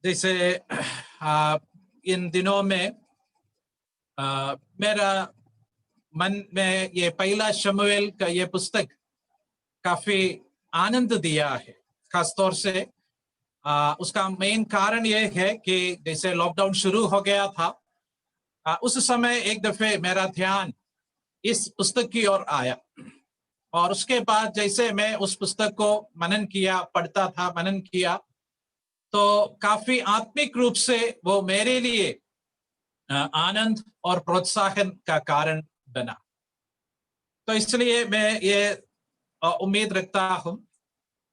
जैसे इन दिनों में मेरा मन में ये पहला शमूएल का ये पुस्तक काफी आनंद दिया है। खासतौर से उसका मेन कारण ये है कि जैसे लॉकडाउन शुरू हो गया था, उस समय एक दफे मेरा ध्यान इस पुस्तक की ओर आया और उसके बाद जैसे मैं उस पुस्तक को मनन किया, पढ़ता था, मनन किया, तो काफी आत्मिक रूप से वो मेरे लिए आनंद और प्रोत्साहन का कारण बना। तो इसलिए मैं ये उम्मीद रखता हूं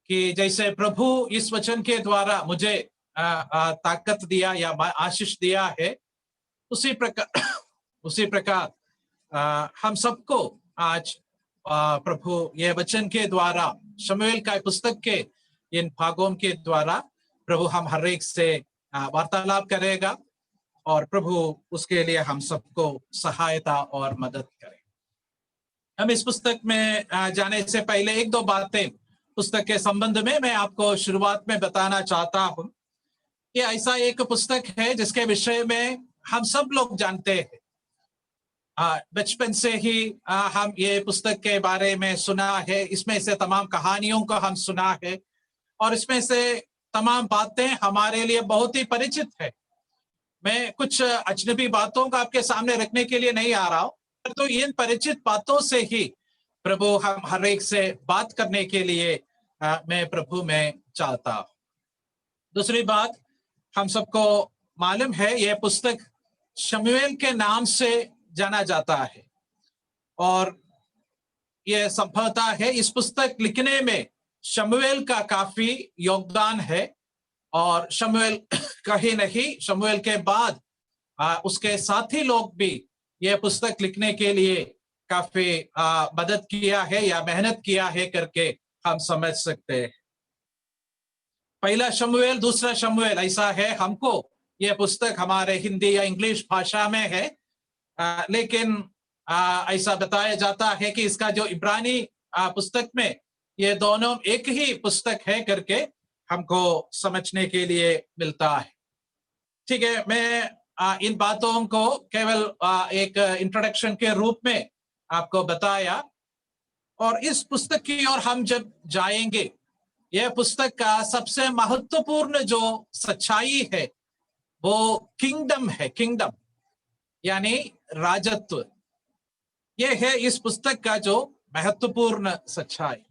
कि जैसे प्रभु इस वचन के द्वारा मुझे ताकत दिया या आशीष दिया है, उसी प्रकार हम सबको आज प्रभु ये वचन के द्वारा, शमूएल का पुस्तक के इन भागों के द्वारा प्रभु हम हर एक से वार्तालाप करेगा और प्रभु उसके लिए हम सबको सहायता और मदद करे। हम इस पुस्तक में जाने से पहले एक दो बातें पुस्तक के संबंध में मैं आपको शुरुआत में बताना चाहता हूं। ये ऐसा एक पुस्तक है जिसके विषय में हम सब लोग जानते हैं। बचपन से ही हम ये पुस्तक के बारे में सुना है, इसमें से तमाम कहानियों को हम सुना है और इसमें से तमाम बातें हमारे लिए बहुत ही परिचित है। मैं कुछ अजनबी बातों को आपके सामने रखने के लिए नहीं आ रहा हूं, तो इन परिचित बातों से ही प्रभु हम हर एक से बात करने के लिए मैं प्रभु में चाहता हूं। दूसरी बात, हम सबको मालूम है यह पुस्तक शमूएल के नाम से जाना जाता है और यह संभवतः है इस पुस्तक लिखने में शमूएल का काफी योगदान है और शमूएल कहीं नहीं, शमूएल के बाद उसके साथी लोग भी यह पुस्तक लिखने के लिए काफी मदद किया है या मेहनत किया है करके हम समझ सकते हैं। पहला शमूएल, दूसरा शमूएल, ऐसा है हमको यह पुस्तक हमारे हिंदी या इंग्लिश भाषा में है, लेकिन ऐसा बताया जाता है कि इसका जो इब्रानी पुस्तक में ये दोनों एक ही पुस्तक है करके हमको समझने के लिए मिलता है। ठीक है, मैं इन बातों को केवल एक इंट्रोडक्शन के रूप में आपको बताया और इस पुस्तक की ओर हम जब जाएंगे, यह पुस्तक का सबसे महत्वपूर्ण जो सच्चाई है वो किंगडम है, किंगडम यानी राजत्व। यह है इस पुस्तक का जो महत्वपूर्ण सच्चाई।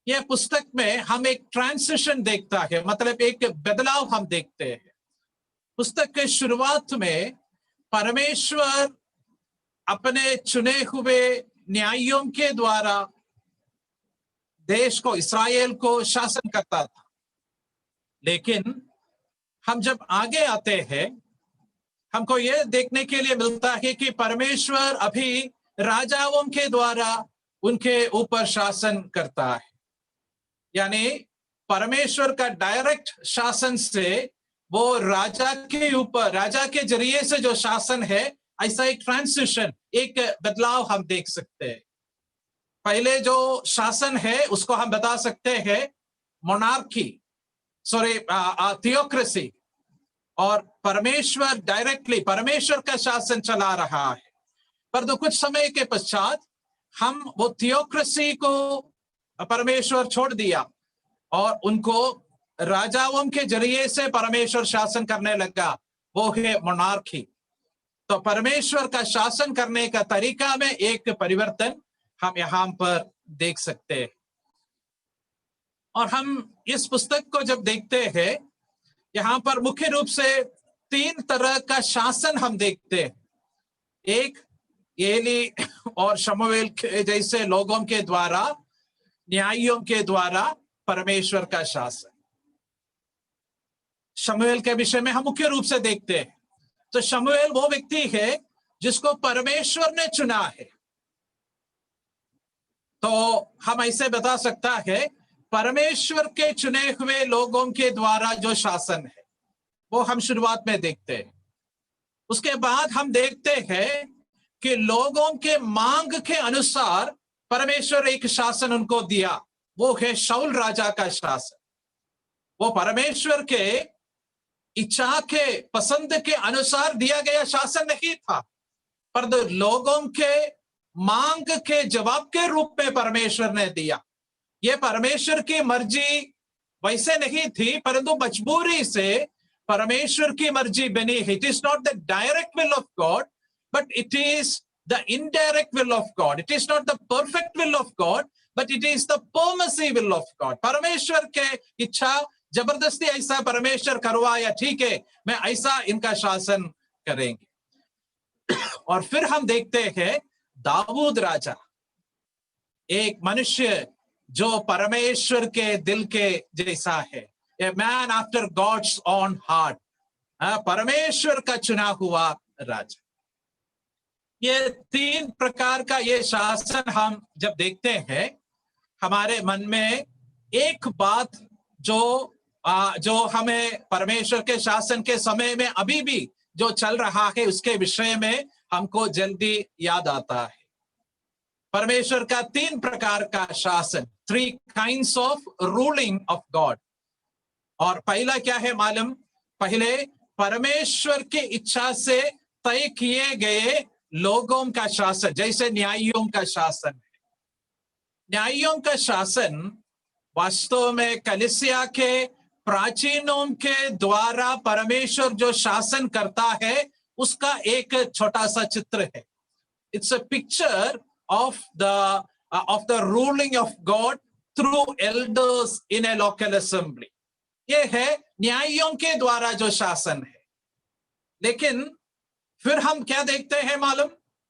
यह पुस्तक में हम एक ट्रांसिशन देखता है, मतलब एक बदलाव हम देखते हैं। पुस्तक के शुरुआत में परमेश्वर अपने चुने हुए न्यायियों के द्वारा देश को, इस्राएल को शासन करता था, लेकिन हम जब आगे आते हैं हमको यह देखने के लिए मिलता है कि परमेश्वर अभी राजाओं के द्वारा उनके ऊपर शासन करता है। यानी परमेश्वर का डायरेक्ट शासन से वो राजा के ऊपर, राजा के जरिए से जो शासन है, ऐसा एक ट्रांसिशन, एक बदलाव हम देख सकते हैं। पहले जो शासन है उसको हम बता सकते हैं मोनार्की, थियोक्रेसी, और परमेश्वर डायरेक्टली, परमेश्वर का शासन चला रहा है। पर तो कुछ समय के पश्चात हम वो थियोक्रेसी को परमेश्वर छोड़ दिया और उनको राजाओं के जरिए से परमेश्वर शासन करने लगा, वो है मोनार्की। तो परमेश्वर का शासन करने का तरीका में एक परिवर्तन हम यहाँ पर देख सकते हैं। और हम इस पुस्तक को जब देखते हैं, यहाँ पर मुख्य रूप से 3 तरह का शासन हम देखते हैं। एक, एली और शमूएल के जैसे लोगों के द्वारा, न्यायियों के द्वारा परमेश्वर का शासन। शमूएल के विषय में हम मुख्य रूप से देखते हैं। तो शमूएल वो व्यक्ति है जिसको परमेश्वर ने चुना है। तो हम ऐसे बता सकता है परमेश्वर के चुने हुए लोगों के द्वारा जो शासन है वो हम शुरुआत में देखते हैं। उसके बाद हम देखते हैं कि लोगों के मांग के अनुसार परमेश्वर एक शासन उनको दिया, वो है शाऊल राजा का शासन। वो परमेश्वर के इच्छा के पसंद के अनुसार दिया गया शासन नहीं था, पर लोगों के मांग के जवाब के रूप में परमेश्वर ने दिया। ये परमेश्वर की मर्जी वैसे नहीं थी, परंतु मजबूरी से परमेश्वर की मर्जी बनी। It is not the direct will of God, but it is the indirect will of God. It is not the perfect will of God, but it is the permissive will of God. परमेश्वर के इच्छा जबरदस्ती ऐसा परमेश्वर करवाया, ठीक है मैं ऐसा इनका शासन करेंगे। और फिर हम देखते हैं दाऊद राजा, एक मनुष्य जो परमेश्वर के दिल के जैसा है, a man after God's own heart, परमेश्वर का चुना हुआ राजा। ये 3 प्रकार का ये शासन हम जब देखते हैं, हमारे मन में एक बात जो हमें परमेश्वर के शासन के समय में अभी भी जो चल रहा है उसके विषय में हमको जल्दी याद आता है। परमेश्वर का 3 प्रकार का शासन, 3 kinds of ruling of God। और पहला क्या है मालूम? पहले परमेश्वर की इच्छा से तय किए गए लोगों का शासन, जैसे न्यायियों का शासन है। न्यायियों का शासन वास्तव में कलीसिया के प्राचीनों के द्वारा परमेश्वर जो शासन करता है उसका एक छोटा सा चित्र है। It's a picture of the ruling of God through elders in a local assembly। ये है न्यायियों के द्वारा जो शासन है। लेकिन फिर हम क्या देखते हैं मालूम?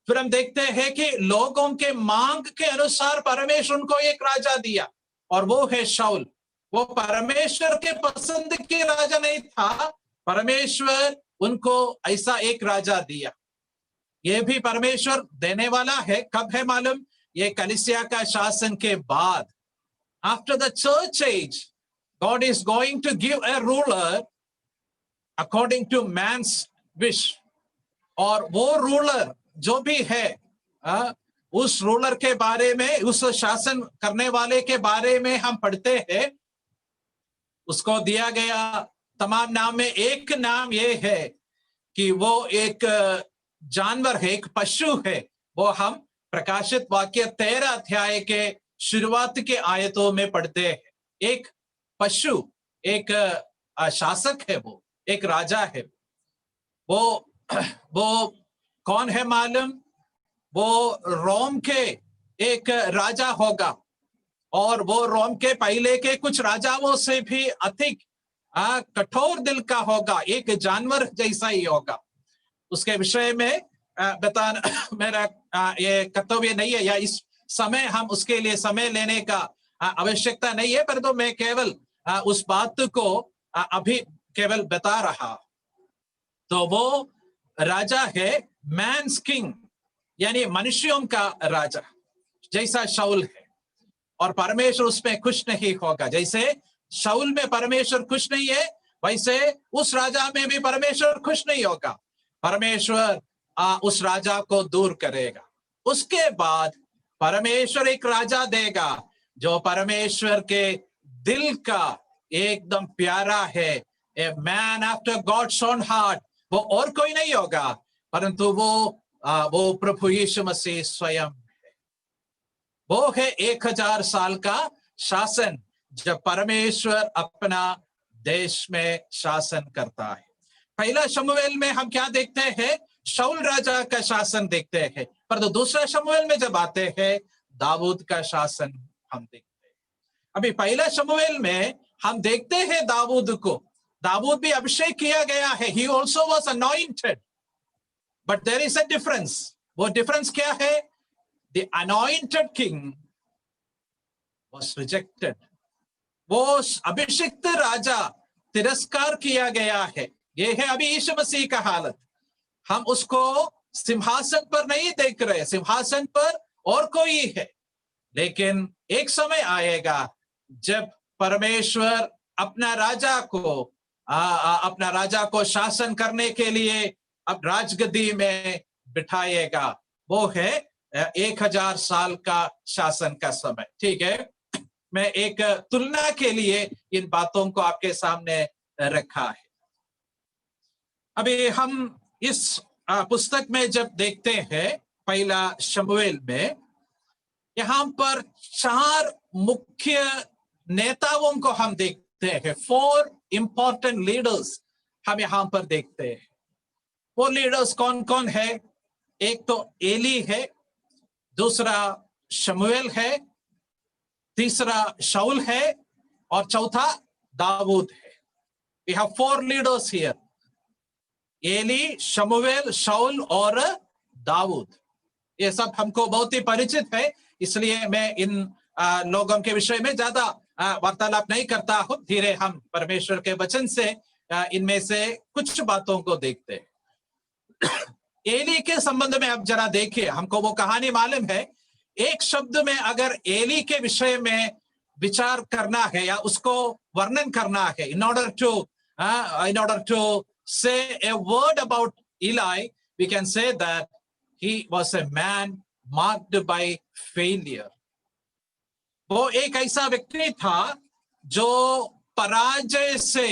फिर हम देखते हैं कि लोगों के मांग के अनुसार परमेश्वर उनको एक राजा दिया, और वो है शाऊल। वो परमेश्वर के पसंद के राजा नहीं था, परमेश्वर उनको ऐसा एक राजा दिया। ये भी परमेश्वर देने वाला है। कब है मालूम? ये कलीसिया का शासन के बाद। After the church age, God is going to give a ruler according to man's wish. और वो रूलर जो भी है, उस रूलर के बारे में, उस शासन करने वाले के बारे में हम पढ़ते हैं, उसको दिया गया तमाम नाम में एक नाम ये है कि वो एक जानवर है, एक पशु है। वो हम प्रकाशित वाक्य 13 अध्याय के शुरुआत के आयतों में पढ़ते हैं। एक पशु, एक शासक है, वो एक राजा है। वो कौन है मालूम? वो रोम के एक राजा होगा, और वो रोम के पहले के कुछ राजाओं से भी अधिक कठोर दिल का होगा, एक जानवर जैसा ही होगा। उसके विषय में बताना मेरा ये कर्तव्य नहीं है, या इस समय हम उसके लिए समय लेने का आवश्यकता नहीं है, पर तो मैं केवल उस बात को अभी केवल बता रहा। तो वो राजा है मैन्स किंग, यानी मनुष्यों का राजा, जैसा शाऊल है। और परमेश्वर उसमें खुश नहीं होगा। जैसे शाऊल में परमेश्वर खुश नहीं है, वैसे उस राजा में भी परमेश्वर खुश नहीं होगा। परमेश्वर उस राजा को दूर करेगा। उसके बाद परमेश्वर एक राजा देगा जो परमेश्वर के दिल का एकदम प्यारा है, a man after God's own heart. वो और कोई नहीं होगा, परंतु वो प्रभु यीशु मसीह स्वयं है। वो है 1000 साल का शासन जब परमेश्वर अपना देश में शासन करता है। पहला शमूएल में हम क्या देखते हैं? शाऊल राजा का शासन देखते हैं, पर तो दूसरा शमूएल में जब आते हैं दाऊद का शासन हम देखते हैं। अभी पहला शमूएल में हम देखते हैं दाऊद को, दाऊद भी अभिषेक किया गया है। he also was anointed, but there is a difference। वो डिफरेंस क्या है? the anointed king was rejected। वो अभिषिक्त राजा तिरस्कार किया गया है। ये है अभी यीशु मसीह का हालत। हम उसको सिंहासन पर नहीं देख रहे, सिंहासन पर और कोई है, लेकिन एक समय आएगा जब परमेश्वर अपना राजा को शासन करने के लिए अब राजगद्दी में बिठाएगा। वो है 1000 साल का शासन का समय। ठीक है, मैं एक तुलना के लिए इन बातों को आपके सामने रखा है। अभी हम इस पुस्तक में जब देखते हैं पहला शमूएल में, यहाँ पर 4 मुख्य नेताओं को हम देखते हैं। 4 इंपॉर्टेंट लीडर्स हम यहाँ पर देखते हैं। वो लीडर्स कौन कौन है? एक तो एली है, दूसरा शमूएल है, तीसरा शाऊल है और चौथा दाऊद है। We have 4 leaders here. Eli, शमूएल, शाऊल और दाऊद। ये सब हमको बहुत ही परिचित है, इसलिए मैं इन लोगों के विषय में ज्यादा वार्तालाप नहीं करता हूं। धीरे हम परमेश्वर के वचन से इनमें से कुछ बातों को देखते हैं। एली के संबंध में आप जरा देखिए, हमको वो कहानी मालूम है। एक शब्द में अगर एली के विषय में विचार करना है या उसको वर्णन करना है, in order to say a word about Eli, we can say that he was a man marked by failure. वो एक ऐसा व्यक्ति था जो पराजय से,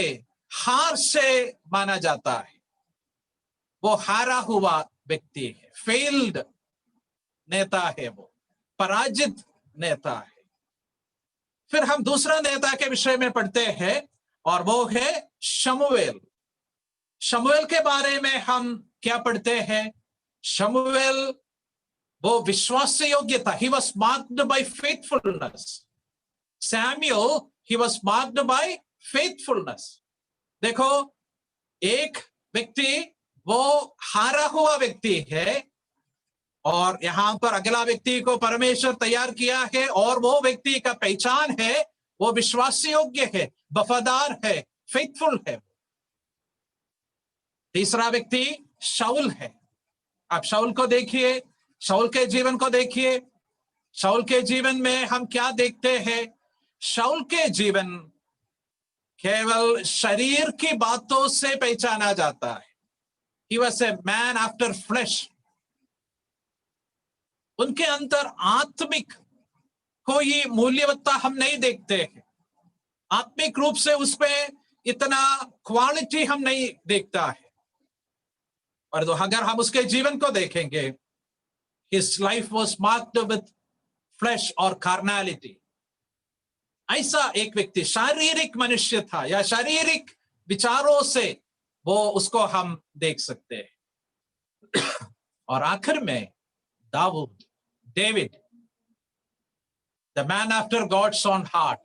हार से माना जाता है। वो हारा हुआ व्यक्ति है, फेल्ड नेता है, वो पराजित नेता है। फिर हम दूसरा नेता के विषय में पढ़ते हैं और वो है शमूएल। शमूएल के बारे में हम क्या पढ़ते हैं? शमूएल वो विश्वास योग्य था। He was marked by faithfulness. Samuel, he was marked by faithfulness. देखो, एक व्यक्ति वो हारा हुआ व्यक्ति है और यहां पर अगला व्यक्ति को परमेश्वर तैयार किया है और वो व्यक्ति का पहचान है, वो विश्वास योग्य है, वफादार है, फेथफुल है। तीसरा व्यक्ति शाऊल है। आप शाऊल को देखिए, शाऊल के जीवन को देखिए। शाऊल के जीवन में हम क्या देखते हैं? शाऊल के जीवन केवल शरीर की बातों से पहचाना जाता है। He was a man after flesh. उनके अंदर आत्मिक कोई मूल्यवत्ता हम नहीं देखते हैं। आत्मिक रूप से उसमें इतना क्वालिटी हम नहीं देखता है। और तो अगर हम उसके जीवन को देखेंगे, his life was marked with flesh or carnality. ऐसा एक व्यक्ति शारीरिक मनुष्य था या शारीरिक विचारों से वो उसको हम देख सकते हैं। और आखिर में Daud, David, the man after God's own heart,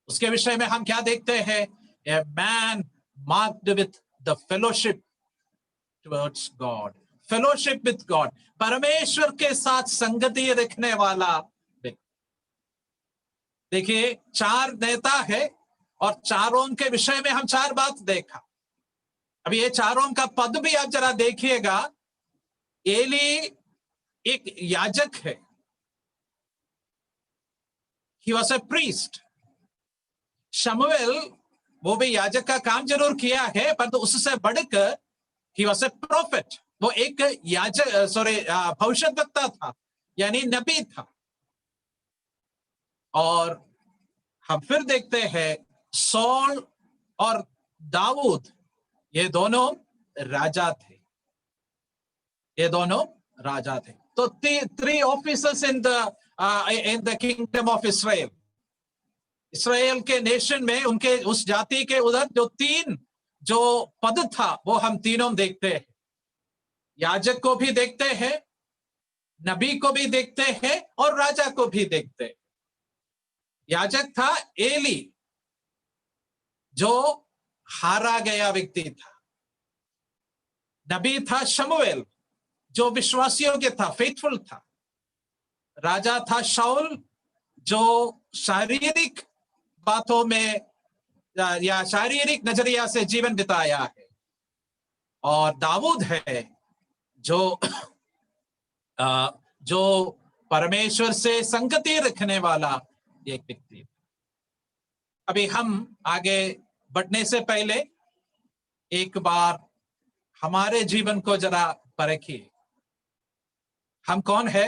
उसके विषय में हम क्या देखते हैं? A man marked with the fellowship towards God, fellowship with God, परमेश्वर के साथ संगति रखने वाला व्यक्ति। देखिए, 4 नेता है और चारों के विषय में हम 4 बात देखा। अभी ये चारों का पद भी आप जरा देखिएगा। एली एक याजक है, he was a priest. शमूएल वो भी याजक का काम जरूर किया है, पर तो उससे बढ़कर he was a prophet. वो एक याजक भविष्यद्वक्ता था, यानी नबी था। और हम फिर देखते हैं सॉल और दाऊद, ये दोनों राजा थे। ये दोनों राजा थे। तो 3 officers in the kingdom of Israel. Israel के नेशन में, उनके उस जाति के उधर जो 3 जो पद था, वो हम तीनों देखते हैं। याजक को भी देखते हैं, नबी को भी देखते हैं और राजा को भी देखते हैं। याजक था एली, जो हारा गया व्यक्ति था। नबी था शमूएल, जो विश्वास योग्य था, फेथफुल था। राजा था शाऊल, जो शारीरिक बातों में या शारीरिक नजरिया से जीवन बिताया है। और दाऊद है जो परमेश्वर से संगति रखने वाला एक व्यक्ति। अभी हम आगे बढ़ने से पहले एक बार हमारे जीवन को जरा परखिए। हम कौन है?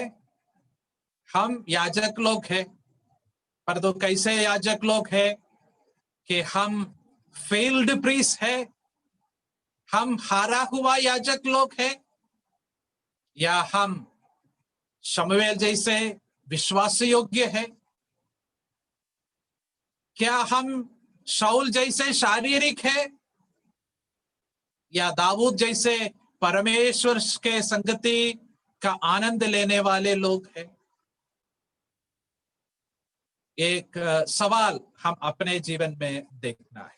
हम याजक लोग हैं, पर तो कैसे याजक लोग हैं कि हम फेल्ड प्रीस्ट है, हम हारा हुआ याजक लोग हैं या हम शमूएल जैसे विश्वास योग्य है? क्या हम शाऊल जैसे शारीरिक है या दाऊद जैसे परमेश्वर के संगति का आनंद लेने वाले लोग हैं? एक सवाल हम अपने जीवन में देखना है।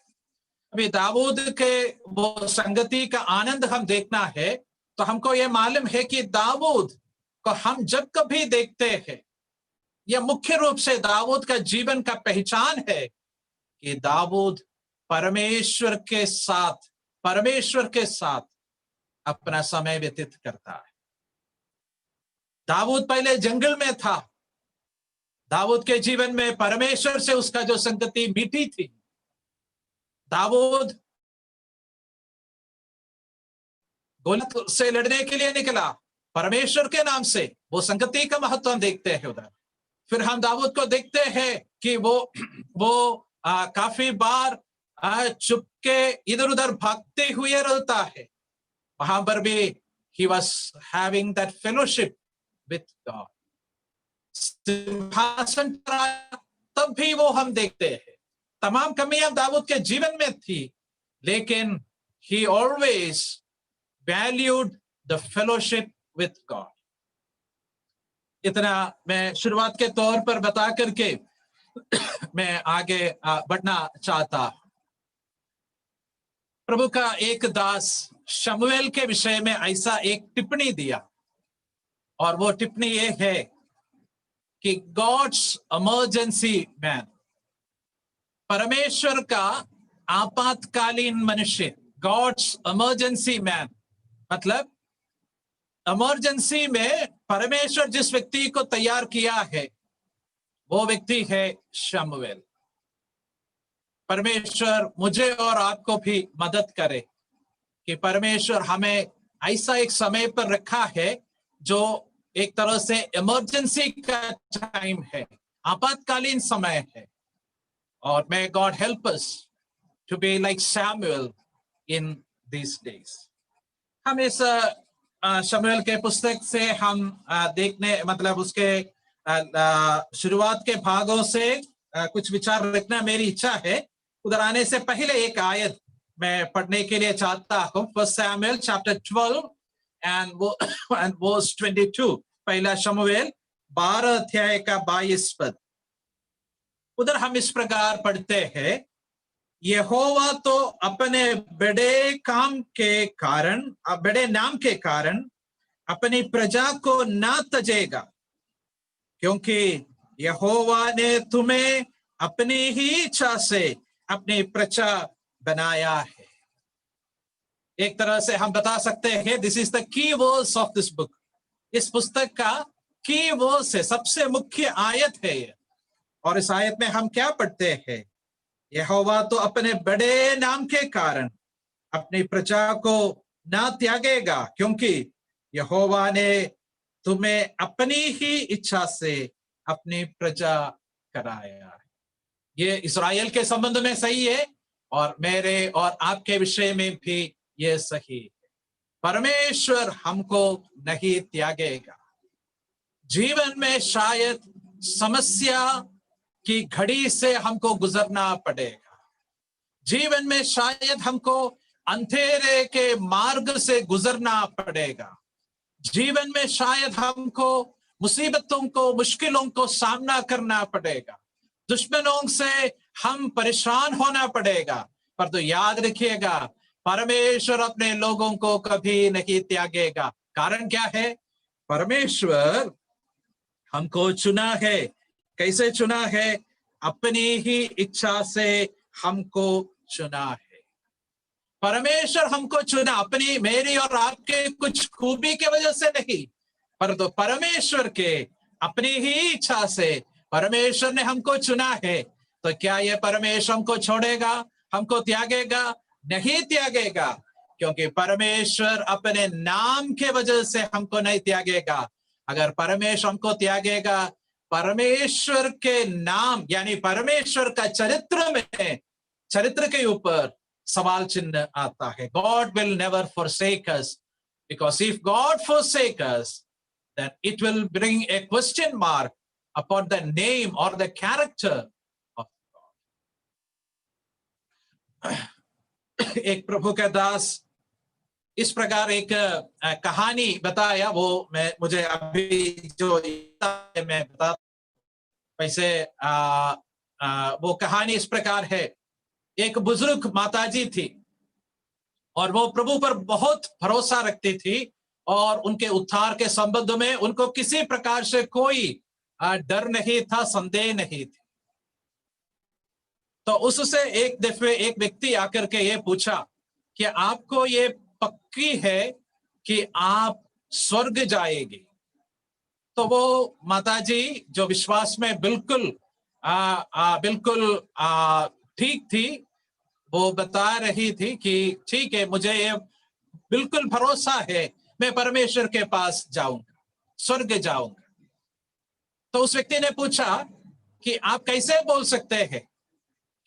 अभी दाऊद के वो संगति का आनंद हम देखना है तो हमको ये मालूम है कि दाऊद को हम जब कभी देखते हैं, यह मुख्य रूप से दाऊद का जीवन का पहचान है कि दाऊद परमेश्वर के साथ अपना समय व्यतीत करता है। दाऊद पहले जंगल में था। दाऊद के जीवन में परमेश्वर से उसका जो संगति मीठी थी। दाऊद गोलियत से लड़ने के लिए निकला परमेश्वर के नाम से। वो संगति का महत्व हम देखते हैं उधर। फिर हम दाऊद को देखते हैं कि वो काफी बार चुपके इधर उधर भागते हुए रहता है। वहां पर भी he was having that fellowship with God. सिंहासन पर तब भी वो हम देखते हैं तमाम कमियां दाऊद के जीवन में थी, लेकिन he always valued the fellowship with God. इतना मैं शुरुआत के तौर पर बता करके मैं आगे बढ़ना चाहता। प्रभु का एक दास शमूएल के विषय में ऐसा एक टिप्पणी दिया और वो टिप्पणी ये है कि गॉड्स इमरजेंसी मैन, परमेश्वर का आपातकालीन मनुष्य। गॉड्स इमरजेंसी मैन मतलब इमरजेंसी में परमेश्वर जिस व्यक्ति को तैयार किया है वो व्यक्ति है शमूएल। परमेश्वर मुझे और आपको भी मदद करे कि परमेश्वर हमें ऐसा एक समय पर रखा है जो एक तरह से इमरजेंसी का टाइम है, आपातकालीन समय है। और may God help us to be like Samuel in these days. हम इस शमूएल के पुस्तक से हम देखने मतलब उसके शुरुआत के भागों से कुछ विचार रखना मेरी इच्छा है। उधर आने से पहले एक आयत मैं पढ़ने के लिए चाहता हूँ। 1 Samuel chapter 12 and verse 22। पहला शमूएल 12 अध्याय का 22 पद। उधर हम इस प्रकार पढ़ते हैं, यहोवा तो अपने बड़े काम के कारण, बड़े नाम के कारण अपनी प्रजा को ना तजेगा, क्योंकि यहोवा ने तुम्हें अपनी ही इच्छा से अपनी प्रजा बनाया है। एक तरह से हम बता सकते हैं this is the key words of this book. इस पुस्तक का की वर्ड्स है, सबसे मुख्य आयत है ये। और इस आयत में हम क्या पढ़ते हैं? यहोवा तो अपने बड़े नाम के कारण अपनी प्रजा को ना त्यागेगा, क्योंकि यहोवा ने तुम्हें अपनी ही इच्छा से अपनी प्रजा कराया है। ये इस्राएल के संबंध में सही है और मेरे और आपके विषय में भी ये सही है। परमेश्वर हमको नहीं त्यागेगा। जीवन में शायद समस्या की घड़ी से हमको गुजरना पड़ेगा। जीवन में शायद हमको अंधेरे के मार्ग से गुजरना पड़ेगा। जीवन में शायद हमको मुसीबतों को, मुश्किलों को सामना करना पड़ेगा। दुश्मनों से हम परेशान होना पड़ेगा। पर तो याद रखिएगा, परमेश्वर अपने लोगों को कभी नहीं त्यागेगा। कारण क्या है? परमेश्वर हमको चुना है। कैसे चुना है? अपनी ही इच्छा से हमको चुना है। परमेश्वर हमको चुना अपनी, मेरी और आपके कुछ खूबी के वजह से नहीं, पर तो परमेश्वर के अपनी ही इच्छा से परमेश्वर ने हमको चुना है। तो क्या ये परमेश्वर हमको छोड़ेगा, हमको त्यागेगा? नहीं त्यागेगा, क्योंकि परमेश्वर अपने नाम के वजह से हमको नहीं त्यागेगा। अगर परमेश्वर हमको त्यागेगा, परमेश्वर के नाम यानी परमेश्वर का चरित्र के ऊपर सवाल चिन्ह आता है। God will never forsake us, because if God forsake us, then it will bring a question mark upon the name or the character of God. एक प्रभु का दास इस प्रकार एक कहानी बताया, वो मुझे अभी जो मैं बता, वैसे वो कहानी इस प्रकार है। एक बुजुर्ग माताजी थी और वो प्रभु पर बहुत भरोसा रखती थी और उनके उद्धार के संबंध में उनको किसी प्रकार से कोई डर नहीं था, संदेह नहीं थी। तो उससे एक दफे एक व्यक्ति आकर के ये पूछा कि आपको ये पक्की है कि आप स्वर्ग जाएगी? तो वो माताजी जो विश्वास में बिल्कुल ठीक थी, वो बता रही थी कि ठीक है, मुझे ये बिल्कुल भरोसा है, मैं परमेश्वर के पास जाऊंगा, स्वर्ग जाऊंगा। तो उस व्यक्ति ने पूछा कि आप कैसे बोल सकते हैं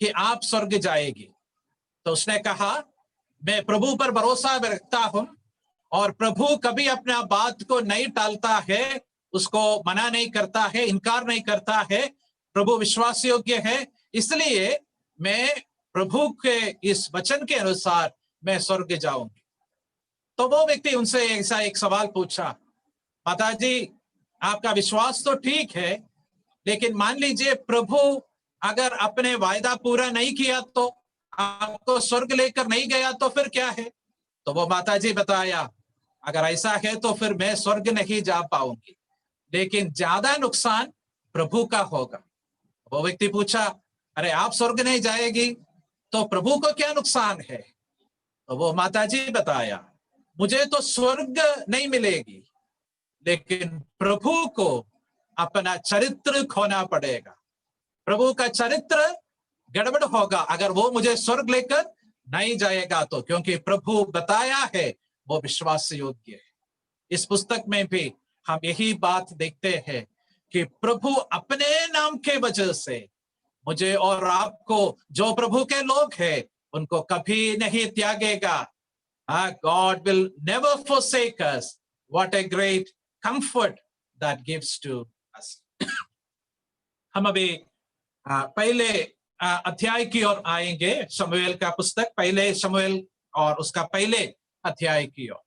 कि आप स्वर्ग जाएगी? तो उसने कहा, मैं प्रभु पर भरोसा रखता हूं और प्रभु कभी अपना बात को नहीं टालता है, उसको मना नहीं करता है, इनकार नहीं करता है। प्रभु विश्वास योग्य है, इसलिए मैं प्रभु के इस वचन के अनुसार मैं स्वर्ग जाऊंगी। तो वो व्यक्ति उनसे ऐसा एक सवाल पूछा, माताजी आपका विश्वास तो ठीक है, लेकिन मान लीजिए प्रभु अगर अपने वायदा पूरा नहीं किया तो, आपको स्वर्ग लेकर नहीं गया तो फिर क्या है? तो वो माताजी बताया, अगर ऐसा है तो फिर मैं स्वर्ग नहीं जा पाऊंगी, लेकिन ज्यादा नुकसान प्रभु का होगा। वो व्यक्ति पूछा, अरे आप स्वर्ग नहीं जाएगी तो प्रभु को क्या नुकसान है? तो वो माताजी बताया, मुझे तो स्वर्ग नहीं मिलेगी, लेकिन प्रभु को अपना चरित्र खोना पड़ेगा। प्रभु का चरित्र गड़बड़ होगा अगर वो मुझे स्वर्ग लेकर नहीं जाएगा तो, क्योंकि प्रभु बताया है वो विश्वास योग्य है। इस पुस्तक में भी हम यही बात देखते हैं कि प्रभु अपने नाम के वजह से मुझे और आपको, जो प्रभु के लोग हैं, उनको कभी नहीं त्यागेगा। God will never forsake us. What a great comfort that gives to us. हम अभी पहले अध्याय की ओर आएंगे, शमूएल का पुस्तक, पहले शमूएल और उसका पहले अध्याय की ओर।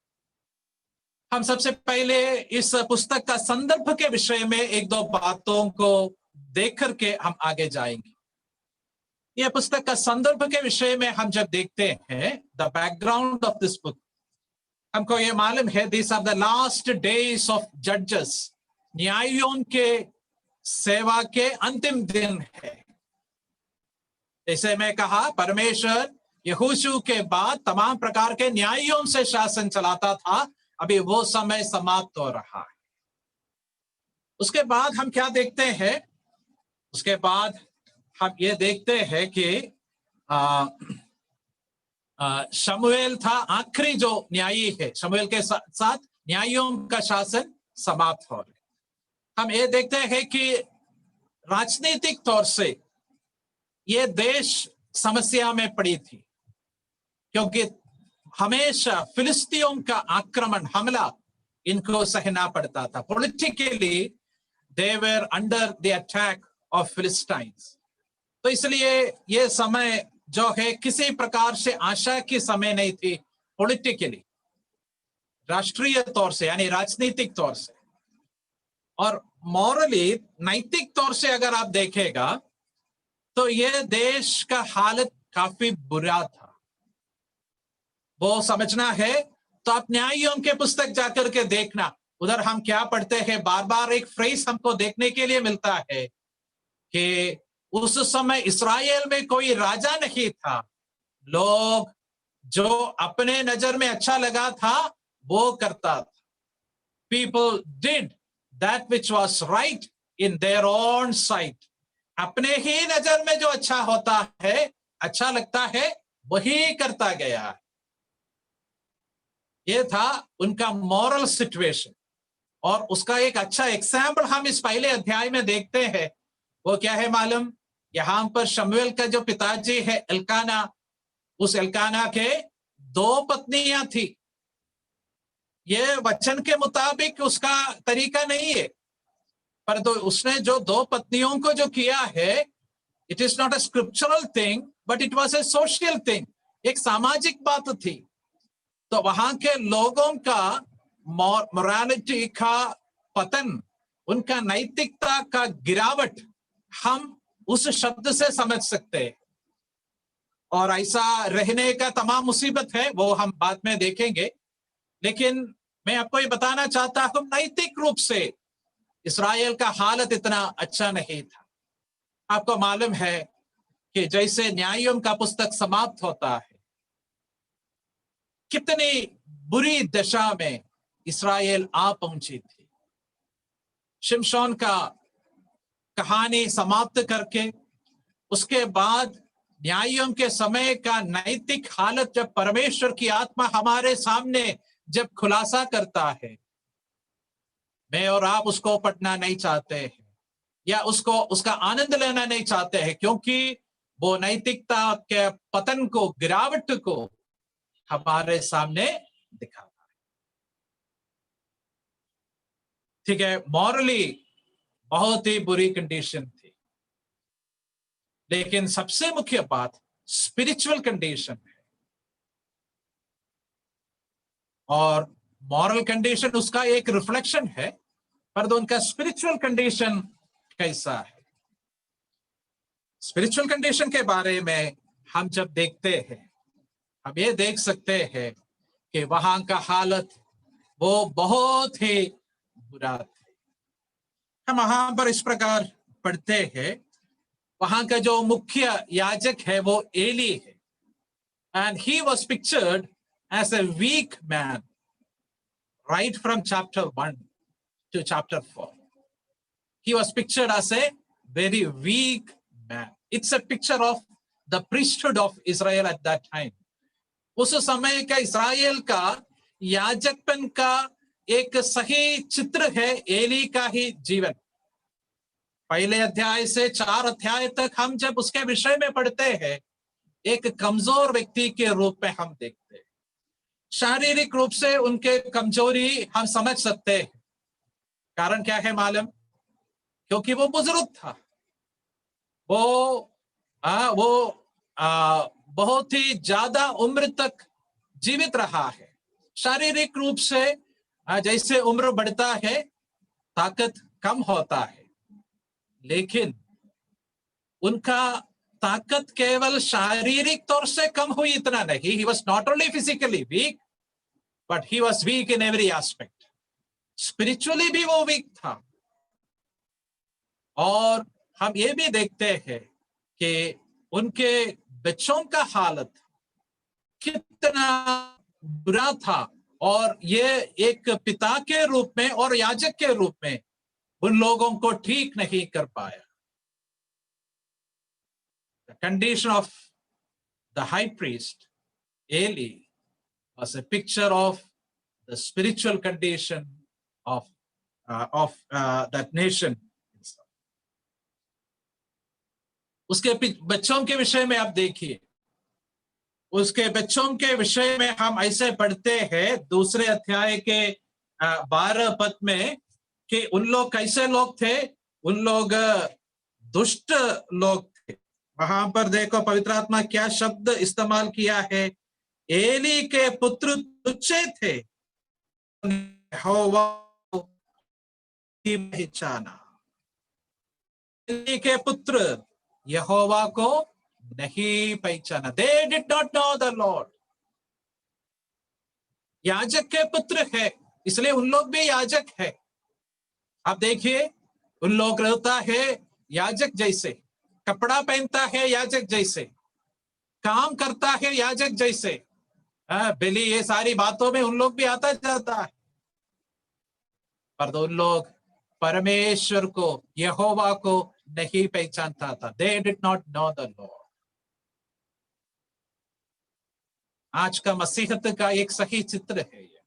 हम सबसे पहले इस पुस्तक का संदर्भ के विषय में एक दो बातों को देख करके हम आगे जाएंगे। यह पुस्तक का संदर्भ के विषय में हम जब देखते हैं, the background of this book, हमको ये मालूम है this are the last days of जजेस, न्यायियों के सेवा के अंतिम दिन है। जैसे मैं कहा, परमेश्वर यहोशू के बाद तमाम प्रकार के न्यायियों से शासन चलाता था, अभी वो समय समाप्त हो रहा है। उसके बाद हम क्या देखते हैं? उसके बाद हम ये देखते हैं कि शमूएल था आखिरी जो न्यायी है, शमूएल के साथ न्यायियों का शासन समाप्त हो गया। हम ये देखते हैं कि राजनीतिक तौर से ये देश समस्या में पड़ी थी, क्योंकि हमेशा फिलिस्तीयों का आक्रमण, हमला इनको सहना पड़ता था। Politically they were under the attack of Philistines. तो इसलिए ये समय जो है किसी प्रकार से आशा की समय नहीं थी, पॉलिटिकली, राष्ट्रीय तौर से यानी राजनीतिक तौर से, और मॉरली नैतिक तौर से अगर आप देखेगा तो ये देश का हालत काफी बुरा था। वो समझना है तो आप न्यायियों के पुस्तक जाकर के देखना, उधर हम क्या पढ़ते हैं, बार बार एक फ्रेज हमको देखने के लिए मिलता है कि उस समय इस्राएल में कोई राजा नहीं था, लोग जो अपने नजर में अच्छा लगा था वो करता था। People did that which was right in their own sight. अपने ही नजर में जो अच्छा होता है, अच्छा लगता है, वही करता गया। ये था उनका मॉरल सिचुएशन। और उसका एक अच्छा एग्जाम्पल हम इस पहले अध्याय में देखते हैं। वो क्या है मालूम? यहां पर शमूएल का जो पिताजी है एल्काना, उस एल्काना के 2 पत्नियां थी। ये वचन के मुताबिक उसका तरीका नहीं है, पर तो उसने जो 2 पत्नियों को जो किया है, it is not a scriptural thing but it was a social thing, एक सामाजिक बात थी। तो वहां के लोगों का मोरालिटी का पतन, उनका नैतिकता का गिरावट हम उस शब्द से समझ सकते हैं। और ऐसा रहने का तमाम मुसीबत है, वो हम बाद में देखेंगे। लेकिन मैं आपको ये बताना चाहता हूं, नैतिक रूप से इस्राएल का हालत इतना अच्छा नहीं था। आपको मालूम है कि जैसे न्यायों का पुस्तक समाप्त होता है, कितनी बुरी दशा में इस्राएल आ पहुंची थी। शिमशोन का कहानी समाप्त करके उसके बाद न्यायों के समय का नैतिक हालत जब परमेश्वर की आत्मा हमारे सामने जब खुलासा करता है, मैं और आप उसको पढ़ना नहीं चाहते हैं या उसका आनंद लेना नहीं चाहते हैं, क्योंकि वो नैतिकता के पतन को, गिरावट को हमारे सामने दिखाता है। ठीक है, मॉरली बहुत ही बुरी कंडीशन थी, लेकिन सबसे मुख्य बात स्पिरिचुअल कंडीशन है। और मॉरल कंडीशन उसका एक रिफ्लेक्शन है, पर तो उनका स्पिरिचुअल कंडीशन कैसा है। स्पिरिचुअल कंडीशन के बारे में हम जब देखते हैं, हम ये देख सकते हैं कि वहां का हालत वो बहुत ही बुरा थे। हम वहां पर इस प्रकार पढ़ते हैं, वहां का जो मुख्य याजक है वो एली है, and he was pictured as a weak man right from chapter 1 to chapter 4. He was pictured as a very weak man. It's a picture of the priesthood of Israel at that time. उस समय का इस्राएल का याजकपन का एक सही चित्र है Eli का ही जीवन। पहले अध्याय से 4 अध्याय तक हम जब उसके विषय में पढ़ते हैं, एक कमजोर व्यक्ति के रूप में हम देखते हैं। शारीरिक रूप से उनके कमजोरी हम समझ सकते हैं। कारण क्या है मालूम? क्योंकि वो बुजुर्ग था, वो बहुत ही ज्यादा उम्र तक जीवित रहा है। शारीरिक रूप से जैसे उम्र बढ़ता है ताकत कम होता है, लेकिन उनका ताकत केवल शारीरिक तौर से कम हुई इतना नहीं। He was not only physically weak, but he was weak in every aspect. Spiritually भी वो weak था। और हम ये भी देखते हैं कि उनके बच्चों का हालत कितना बुरा था, और ये एक पिता के रूप में और याजक के रूप में उन लोगों को ठीक नहीं कर पाया। The condition of the high priest Eli was a picture of the spiritual condition of that nation. उसके बच्चों के विषय में आप देखिए, उसके बच्चों के विषय में हम ऐसे पढ़ते हैं 2 अध्याय के 12 पद में कि उन लोग कैसे लोग थे। उन लोग दुष्ट लोग थे। वहां पर देखो पवित्र आत्मा क्या शब्द इस्तेमाल किया है। एली के पुत्र तुच्छे थे, यहोवा की पहचाना। एली के पुत्र यहोवा को नहीं पहचाना। They did not know the Lord. याजक के पुत्र है, इसलिए उन लोग भी याजक है। आप देखिए, उन लोग रहता है याजक जैसे, कपड़ा पहनता है याजक जैसे, काम करता है याजक जैसे, बलि ये सारी बातों में उन लोग भी आता जाता है। पर उन लोग परमेश्वर को, यहोवा को नहीं पहचानता था। They did not know the Lord. आज का मसीहत का एक सही चित्र है ये।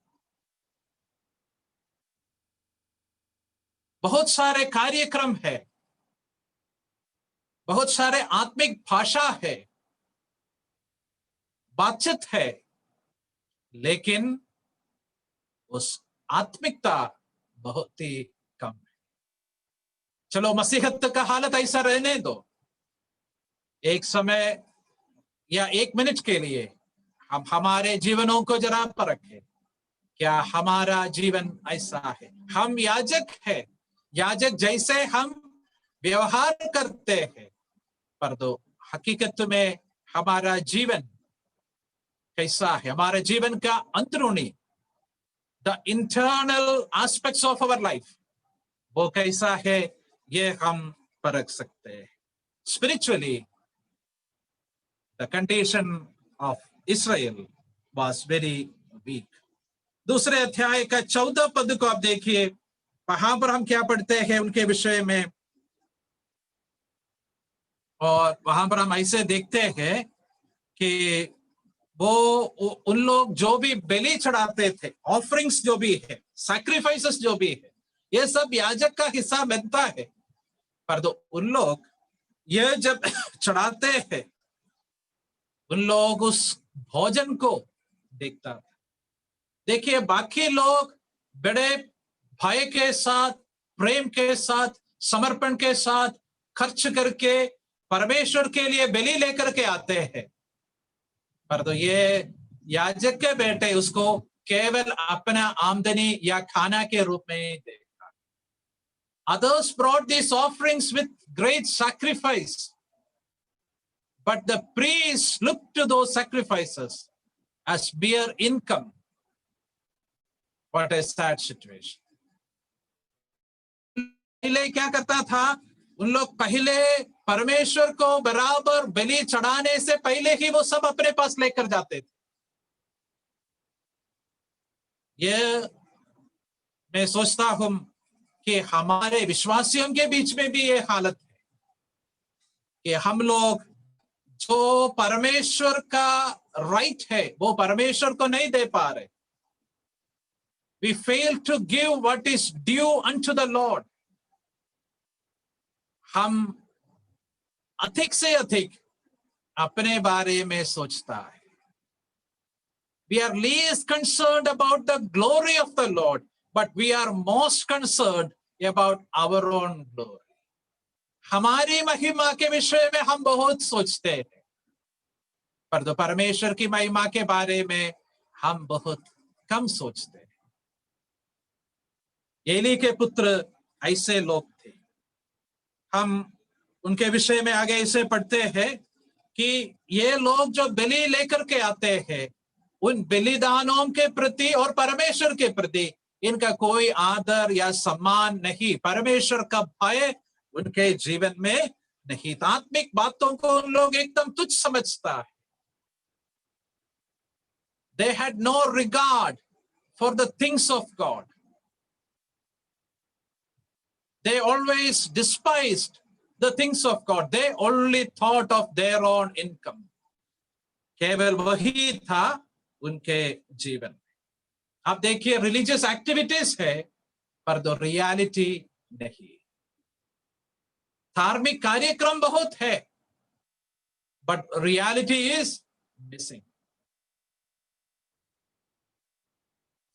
बहुत सारे कार्यक्रम है, बहुत सारे आत्मिक भाषा है, बातचीत है, लेकिन उस आत्मिकता बहुत ही कम है। चलो मसीहत का हालत ऐसा रहने दो, एक समय या एक मिनट के लिए हम हमारे जीवनों को जरा परखें। क्या हमारा जीवन ऐसा है? हम याजक है, याजक जैसे हम व्यवहार करते हैं, पर दो हकीकत में हमारा जीवन कैसा है? हमारे जीवन का अंदरूनी, the internal aspects of our life, वो कैसा है, ये हम परख सकते हैं। Spiritually the condition of Israel was very weak. दूसरे अध्याय का 14 पद को आप देखिए, वहां पर हम क्या पढ़ते हैं उनके विषय में, और वहां पर हम ऐसे देखते हैं कि वो उन लोग जो भी बलि चढ़ाते थे, ऑफरिंग्स जो भी है, सैक्रिफाइसेस जो भी है, ये सब याजक का हिस्सा बनता है। पर तो उन लोग ये जब चढ़ाते हैं, उन लोग उस भोजन को देखता था। देखिए, बाकी लोग बड़े भय के साथ, प्रेम के साथ, समर्पण के साथ खर्च करके परमेश्वर के लिए बलि लेकर के आते हैं, पर तो ये याजक के बेटे उसको केवल अपना आमदनी या खाना के रूप में देखा। Others brought these offerings with great sacrifice, but the priests looked to those sacrifices as mere income. What a sad situation. पहले क्या करता था? उन लोग पहले परमेश्वर को बराबर बलि चढ़ाने से पहले ही वो सब अपने पास लेकर जाते थे। ये मैं सोचता हूं कि हमारे विश्वासियों के बीच में भी ये हालत है कि हम लोग जो परमेश्वर का राइट है वो परमेश्वर को नहीं दे पा रहे। We fail to give what is due unto the Lord. हम अधिक से अधिक अपने बारे में सोचता है। We are least concerned about the glory of the Lord, but we are most concerned about our own glory. हमारी महिमा के विषय में हम बहुत सोचते हैं, पर तो परमेश्वर की महिमा के बारे में हम बहुत कम सोचते हैं। एली के पुत्र ऐसे लोग थे। हम उनके विषय में आगे ऐसे पढ़ते हैं कि ये लोग जो बलि लेकर के आते हैं, उन बलिदानों के प्रति और परमेश्वर के प्रति इनका कोई आदर या सम्मान नहीं, परमेश्वर का भय उनके जीवन में नहीं। आत्मिक बातों को उन लोग एकदम तुच्छ समझता है। They had no regard for the things of God. They always despised the things of God. They only thought of their own income. केवल वही था उनके जीवन में। आप देखिए, रिलीजियस एक्टिविटीज है, पर तो रियलिटी नहीं। धार्मिक कार्यक्रम बहुत है, बट रियलिटी इज मिसिंग।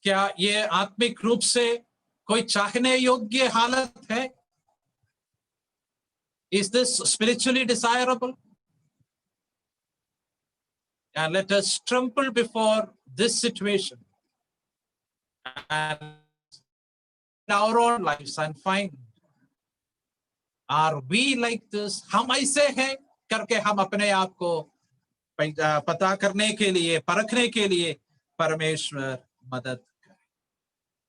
क्या ये आत्मिक रूप से कोई चाहने योग्य हालत है? Is this spiritually desirable? And let us tremble before this situation and in our own lives and find, are we like this? हम ऐसे हैं करके हम अपने आप को पता करने के लिए, परखने के लिए परमेश्वर मदद करें।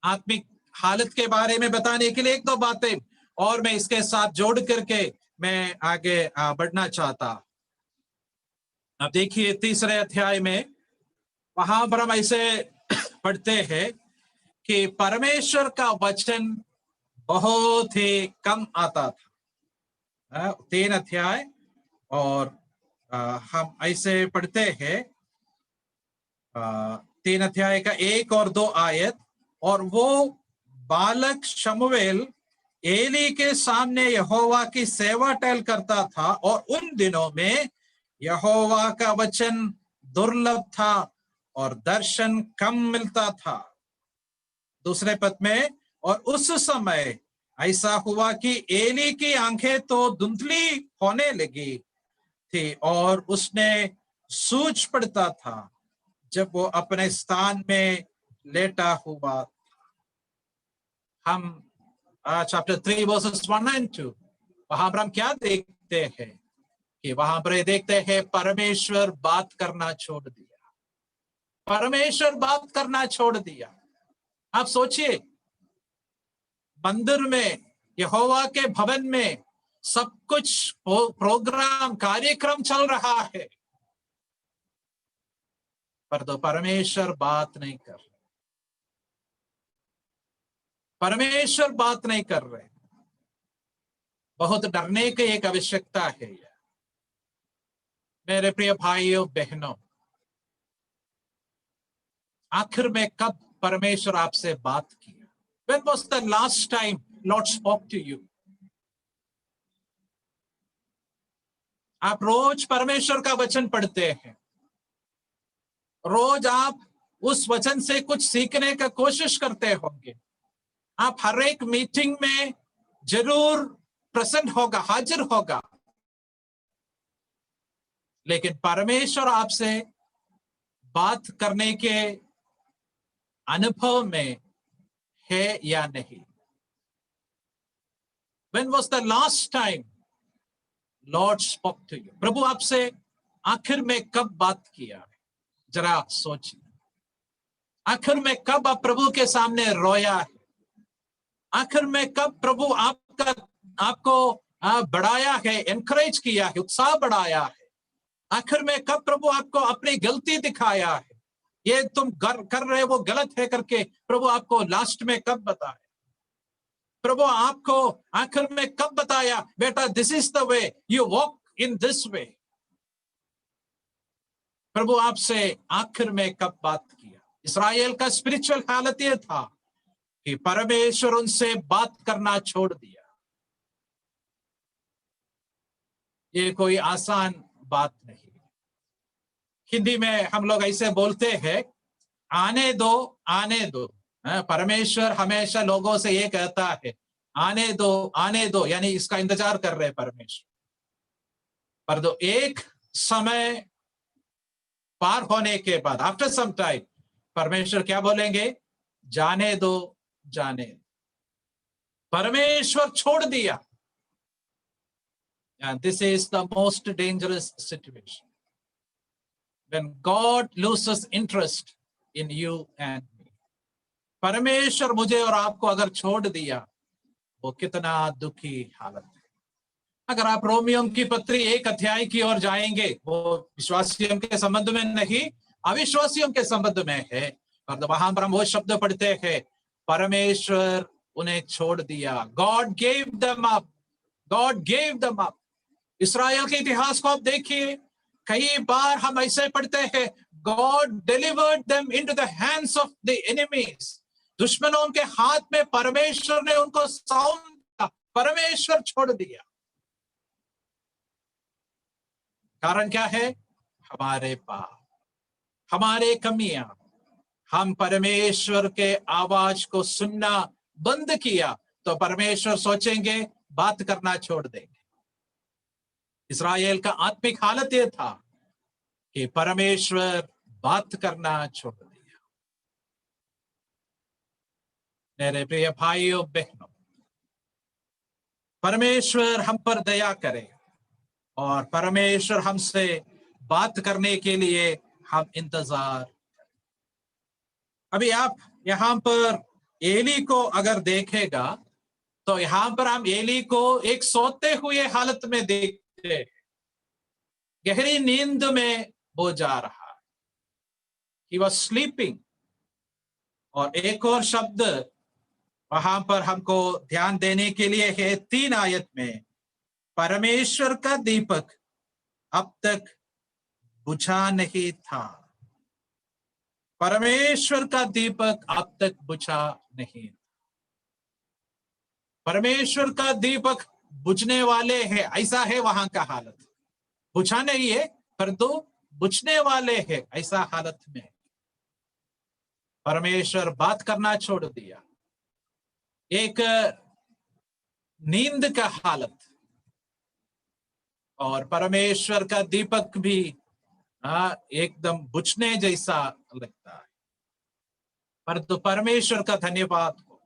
आत्मिक हालत के बारे में बताने के लिए एक दो बातें और मैं इसके साथ जोड़ करके मैं आगे बढ़ना चाहता। अब देखिए, तीसरे अध्याय में वहां पर हम ऐसे पढ़ते हैं कि परमेश्वर का वचन बहुत ही कम आता था। 3 अध्याय और हम ऐसे पढ़ते हैं 3 अध्याय का 1 और 2 आयत। और वो बालक शमूएल एली के सामने यहोवा की सेवा टहल करता था, और उन दिनों में यहोवा का वचन दुर्लभ था और दर्शन कम मिलता था। दूसरे पद में, और उस समय ऐसा हुआ कि एली की आंखें तो धुंधली होने लगी थी और उसने सूझ पड़ता था जब वो अपने स्थान में लेटा हुआ। हम चैप्टर 3 वर्सेस 1 and 2, वहां पर हम क्या देखते हैं कि वहां पर देखते हैं परमेश्वर बात करना छोड़ दिया। परमेश्वर बात करना छोड़ दिया। आप सोचिए, मंदिर में, यहोवा के भवन में सब कुछ प्रोग्राम, कार्यक्रम चल रहा है, पर तो परमेश्वर बात नहीं कर रहे। परमेश्वर बात नहीं कर रहे। बहुत डरने की एक आवश्यकता है। मेरे प्रिय भाइयों बहनों, आखिर में कब परमेश्वर आपसे बात किया? When was the last time Lord spoke to you? आप रोज परमेश्वर का वचन पढ़ते हैं, रोज आप उस वचन से कुछ सीखने का कोशिश करते होंगे। आप हर एक मीटिंग में जरूर प्रेजेंट होगा, हाजिर होगा, लेकिन परमेश्वर आपसे बात करने के अनुभव में है या नहीं? When was the last time Lord spoke to you? प्रभु आपसे आखिर में कब बात किया है? जरा सोचिए। आखिर में कब आप प्रभु के सामने रोया है? आखिर में कब प्रभु आपको बढ़ाया है, एनकरेज किया है, उत्साह बढ़ाया है? आखिर में कब प्रभु आपको अपनी गलती दिखाया है, ये तुम कर रहे वो गलत है करके प्रभु आपको लास्ट में कब बताया? प्रभु आपको आखिर में कब बताया, बेटा this is the way, you walk in this way? प्रभु आपसे आखिर में कब बात किया? इस्राएल का स्पिरिचुअल हालत यह था कि परमेश्वर उनसे बात करना छोड़ दिया। ये कोई आसान बात नहीं। हिंदी में हम लोग ऐसे बोलते हैं, आने दो आने दो। परमेश्वर हमेशा लोगों से ये कहता है, आने दो, यानी इसका इंतजार कर रहे परमेश्वर। पर तो एक समय पार होने के बाद, आफ्टर सम टाइम, परमेश्वर क्या बोलेंगे? जाने दो, जाने दो। परमेश्वर छोड़ दिया। And this is the most dangerous situation. When God loses interest in you and me. परमेश्वर मुझे और आपको अगर छोड़ दिया, वो कितना दुखी हालत है। अगर आप रोमियो की पत्री 1 अध्याय की ओर जाएंगे, वो विश्वासियों के संबंध में नहीं, अविश्वासियों के संबंध में है, और वहां पर हम वो शब्द पढ़ते हैं, परमेश्वर उन्हें छोड़ दिया। God gave them up. God gave them up. इस्राएल के इतिहास को आप देखिए, कई बार हम ऐसे पढ़ते हैं, God delivered them into the hands of the enemies. दुश्मनों के हाथ में परमेश्वर ने उनको सौंप दिया, परमेश्वर छोड़ दिया। कारण क्या है? हमारे पाप, हमारे कमियां। हम परमेश्वर के आवाज को सुनना बंद किया तो परमेश्वर सोचेंगे बात करना छोड़ देंगे। इस्राएल का आत्मिक हालत यह था कि परमेश्वर बात करना छोड़ दिया। मेरे प्रिय भाइयों बहनों, परमेश्वर हम पर दया करे और परमेश्वर हमसे बात करने के लिए हम इंतजार। अभी आप यहां पर एली को अगर देखेगा तो यहां पर हम एली को एक सोते हुए हालत में देखते हैं। गहरी नींद में वो जा रहा है। He was sleeping। और एक और शब्द वहां पर हमको ध्यान देने के लिए है 3 आयत में, परमेश्वर का दीपक अब तक बुझा नहीं था। परमेश्वर का दीपक अब तक बुझा नहीं। परमेश्वर का दीपक बुझने वाले है, ऐसा है वहां का हालत। बुझा नहीं है, परंतु बुझने वाले हैं, ऐसा हालत में परमेश्वर बात करना छोड़ दिया। एक नींद का हालत, और परमेश्वर का दीपक भी एकदम बुझने जैसा लगता है। परंतु परमेश्वर का धन्यवाद हो,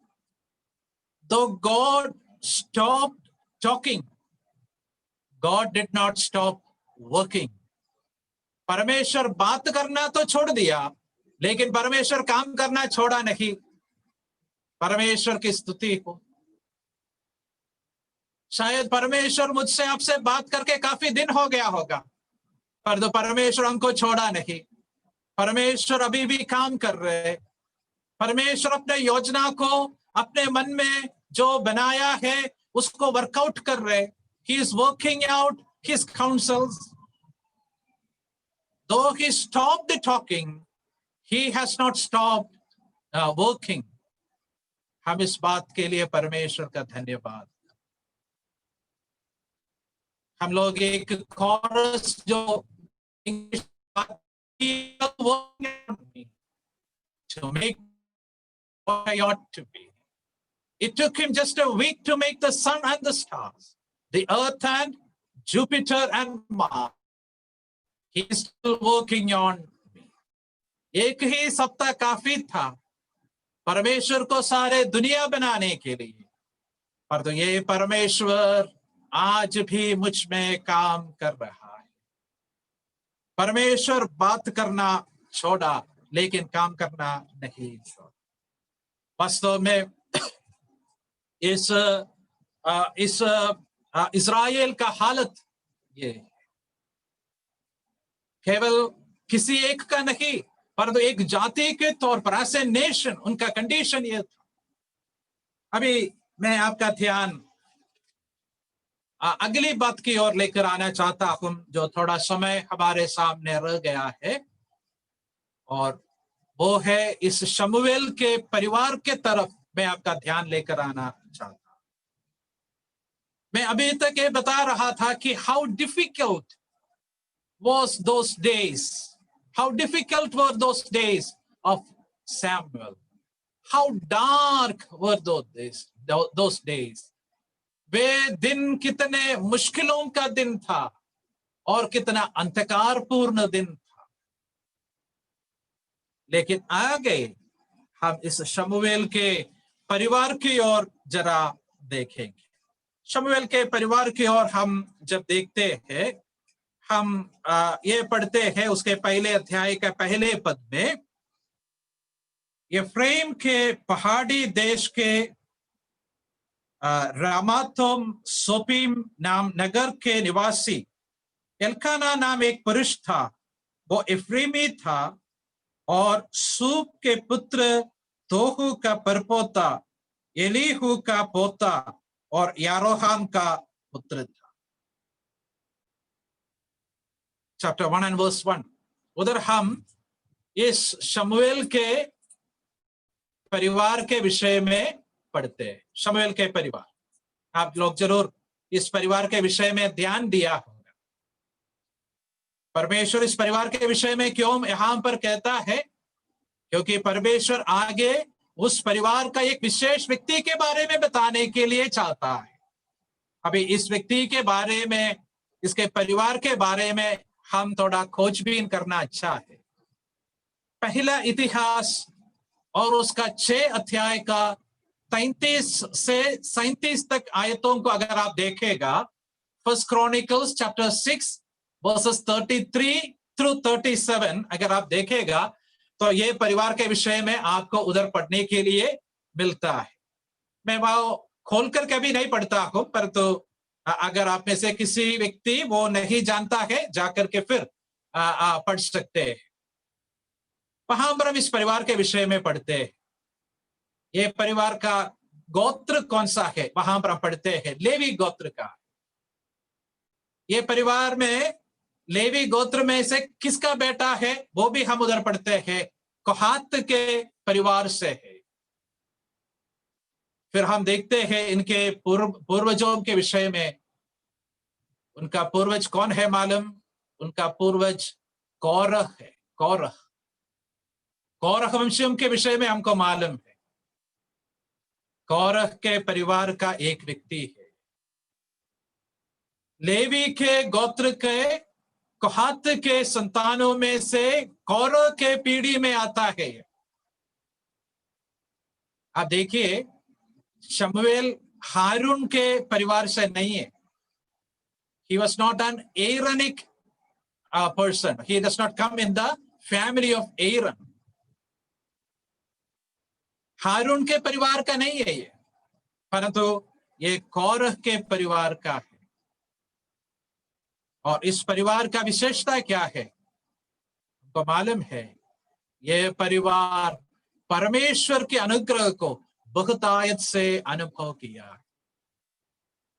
दो God stopped talking, God did not stop working. परमेश्वर बात करना तो छोड़ दिया, लेकिन परमेश्वर काम करना छोड़ा नहीं। परमेश्वर की स्तुति हो। शायद परमेश्वर मुझसे आपसे बात करके काफी दिन हो गया होगा, पर तो परमेश्वर हमको छोड़ा नहीं। परमेश्वर अभी भी काम कर रहे। परमेश्वर अपने योजना को अपने मन में जो बनाया है उसको वर्कआउट कर रहे। He is working out his counsels. Though he stopped the talking, he has not stopped working. हम इस बात के लिए परमेश्वर का धन्यवाद। हम लोग एक कोरस जो English to make what I ought to be. It took him just a week to make the sun and the stars, the earth and Jupiter and Mars. He is still working on me. एक ही सप्ताह काफी था परमेश्वर को सारे दुनिया बनाने के लिए, पर तो ये परमेश्वर आज भी मुझ में काम कर रहा है। परमेश्वर बात करना छोड़ा, लेकिन काम करना नहीं छोड़ा। वास्तव में इस इस्राएल का हालत ये केवल किसी एक का नहीं, परंतु एक जाति के तौर पर, एज ए नेशन, उनका कंडीशन ये था। अभी मैं आपका ध्यान अगली बात की ओर लेकर आना चाहता हूं, जो थोड़ा समय हमारे सामने रह गया है, और वो है इस शमूएल के परिवार के तरफ मैं आपका ध्यान लेकर आना चाहता हूं। मैं अभी तक ये बता रहा था कि how difficult was those days, how difficult were those days of Samuel, how dark were those days. वे दिन कितने मुश्किलों का दिन था और कितना अंधकारपूर्ण दिन था। लेकिन आगे हम इस शमूएल के परिवार की ओर जरा देखेंगे। शमूएल के परिवार की ओर हम जब देखते हैं, हम ये पढ़ते हैं उसके पहले अध्याय का पहले पद में, एफ्राइम के पहाड़ी देश के रामाथोम सोपीम नाम नगर के निवासी एल्काना नाम एक पुरुष था। वो एफ्रेमी था और सूप के पुत्र तोहू का परपोता, एलीहू का पोता और यारोहाम का पुत्र था। Chapter 1 and verse 1। उधर हम इस शमूएल के परिवार के विषय में पढ़ते हैं। शमूएल के परिवार, आप लोग जरूर इस परिवार के विषय में ध्यान दिया होगा। परमेश्वर इस परिवार के विषय में क्यों यहां पर कहता है? क्योंकि परमेश्वर आगे उस परिवार का एक विशेष व्यक्ति के बारे में बताने के लिए चाहता है। अभी इस व्यक्ति के बारे में, इसके परिवार के बारे में हम थोड़ा खोजबीन करना अच्छा है। पहला इतिहास और उसका 6 अध्याय का 33 से 37 तक आयतों को अगर आप देखेगा, first chronicles chapter 6 versus 33 through 37 अगर आप देखेगा, तो ये परिवार के विषय में आपको उधर पढ़ने के लिए मिलता है। मैं वहां खोलकर कभी नहीं पढ़ता हूं, परंतु अगर आप में से किसी व्यक्ति वो नहीं जानता है, जाकर के फिर पढ़ सकते हैं। वहां पर हम इस परिवार के विषय में पढ़ते हैं। ये परिवार का गोत्र कौन सा है, वहां पर हम पढ़ते हैं लेवी गोत्र का। ये परिवार में लेवी गोत्र में से किसका बेटा है, वो भी हम उधर पढ़ते हैं, कोहात के परिवार से है। फिर हम देखते हैं इनके पूर्वजों के विषय में। उनका पूर्वज कौन है मालूम? उनका पूर्वज कौरह है। कौरह कौरह वंशियों के विषय में हमको मालूम है। कौरह के परिवार का एक व्यक्ति है। लेवी के गोत्र के कोहात के संतानों में से कौरह के पीढ़ी में आता है। आप देखिए, शमूएल हारून के परिवार से नहीं है। He was not an Aaronic person. He does not come in the family of Aaron. हारून के परिवार का नहीं है ये, परंतु ये कौरह के परिवार का है। और इस परिवार का विशेषता क्या है तो मालूम है, ये परिवार परमेश्वर के अनुग्रह को बहुतायत से अनुभव किया।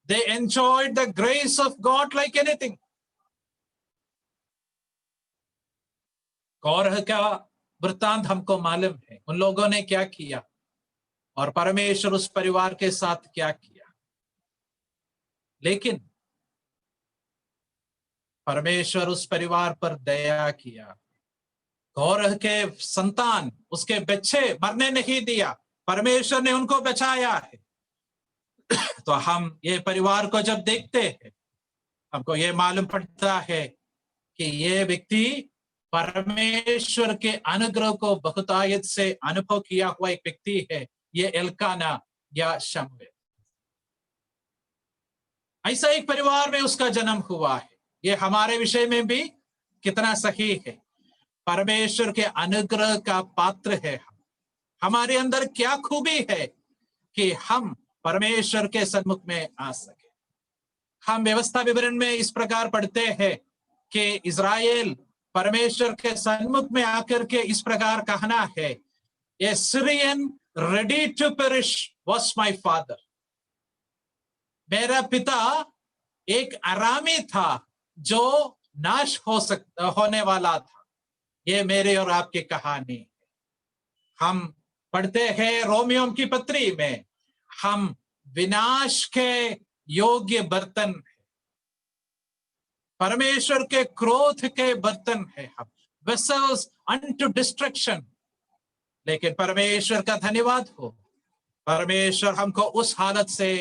They enjoyed the grace of God like anything. कौरह का वृत्तांत हमको मालूम है, उन लोगों ने क्या किया और परमेश्वर उस परिवार के साथ क्या किया। लेकिन परमेश्वर उस परिवार पर दया किया। कौरह के संतान, उसके बच्चे मरने नहीं दिया, परमेश्वर ने उनको बचाया है। तो हम ये परिवार को जब देखते हैं, हमको ये मालूम पड़ता है कि ये व्यक्ति परमेश्वर के अनुग्रह को बहुतायत से अनुभव किया हुआ एक व्यक्ति है। ये एल्काना या शमूएल, ऐसा एक परिवार में उसका जन्म हुआ है। ये हमारे विषय में भी कितना सही है। परमेश्वर के अनुग्रह का पात्र है। हमारे अंदर क्या खूबी है कि हम परमेश्वर के सन्मुख में आ सके। हम व्यवस्था विवरण में इस प्रकार पढ़ते हैं कि इज़राइल परमेश्वर के सन्मुख में आकर के इस प्रकार कहना है, a Syrian ready to perish was my father. मेरा पिता एक अरामी था जो नाश होने वाला था। ये मेरे और आपकी कहानी है। हम पढ़ते हैं रोमियों की पत्री में, हम विनाश के योग्य बर्तन है, परमेश्वर के क्रोध के बर्तन है हम, वेसल्स अनटू डिस्ट्रक्शन। लेकिन परमेश्वर का धन्यवाद हो, परमेश्वर हमको उस हालत से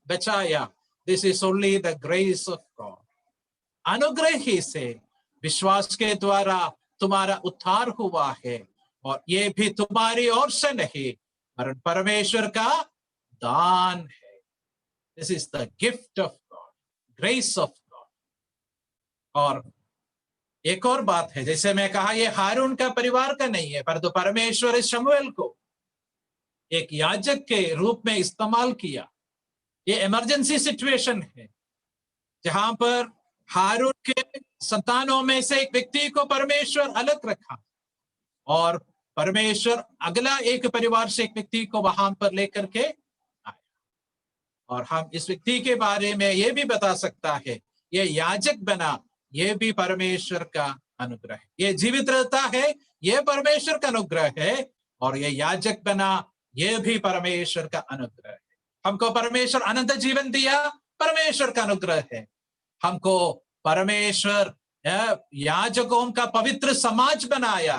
बचाया। This is only the grace of God. अनुग्रह ही से, विश्वास के द्वारा तुम्हारा उद्धार हुआ है, और ये भी तुम्हारी ओर से नहीं, पर परमेश्वर का दान है। This is the gift of God, grace of God. और एक और बात है, जैसे मैं कहा, ये हारून का परिवार का नहीं है, परंतु परमेश्वर इस शमूएल को एक याजक के रूप में इस्तेमाल किया। ये इमरजेंसी सिचुएशन है जहां पर हारून के संतानों में से एक व्यक्ति को परमेश्वर अलग रखा, और परमेश्वर अगला एक परिवार से एक व्यक्ति को वहां पर लेकर के आया। और हम इस व्यक्ति के बारे में ये भी बता सकता है, ये याजक बना, ये भी परमेश्वर का अनुग्रह है। ये जीवित रहता है, ये परमेश्वर का अनुग्रह है, और ये याजक बना, ये भी परमेश्वर का अनुग्रह है। हमको परमेश्वर अनंत जीवन दिया, परमेश्वर का अनुग्रह है। हमको परमेश्वर याजकों का पवित्र समाज बनाया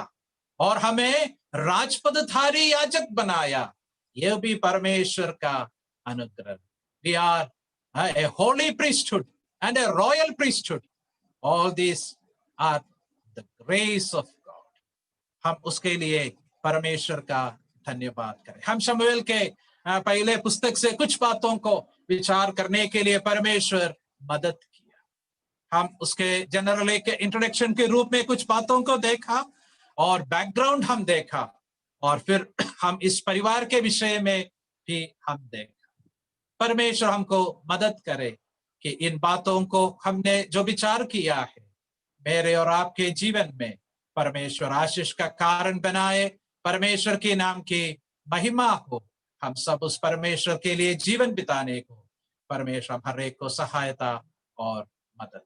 और हमें राजपदधारी याजक बनाया, यह भी परमेश्वर का अनुग्रह। We are a holy priesthood and a royal priesthood. All these are the grace of God. हम उसके लिए परमेश्वर का धन्यवाद करें। हम शमूएल के पहले पुस्तक से कुछ बातों को विचार करने के लिए परमेश्वर मदद किया। हम उसके जनरल एक इंट्रोडक्शन के रूप में कुछ बातों को देखा, और बैकग्राउंड हम देखा, और फिर हम इस परिवार के विषय में भी हम देखा। परमेश्वर हमको मदद करे कि इन बातों को हमने जो विचार किया है, मेरे और आपके जीवन में परमेश्वर आशीष का कारण बनाए। परमेश्वर के नाम की महिमा हो। हम सब उस परमेश्वर के लिए जीवन बिताने को परमेश्वर हर एक को सहायता और मदद।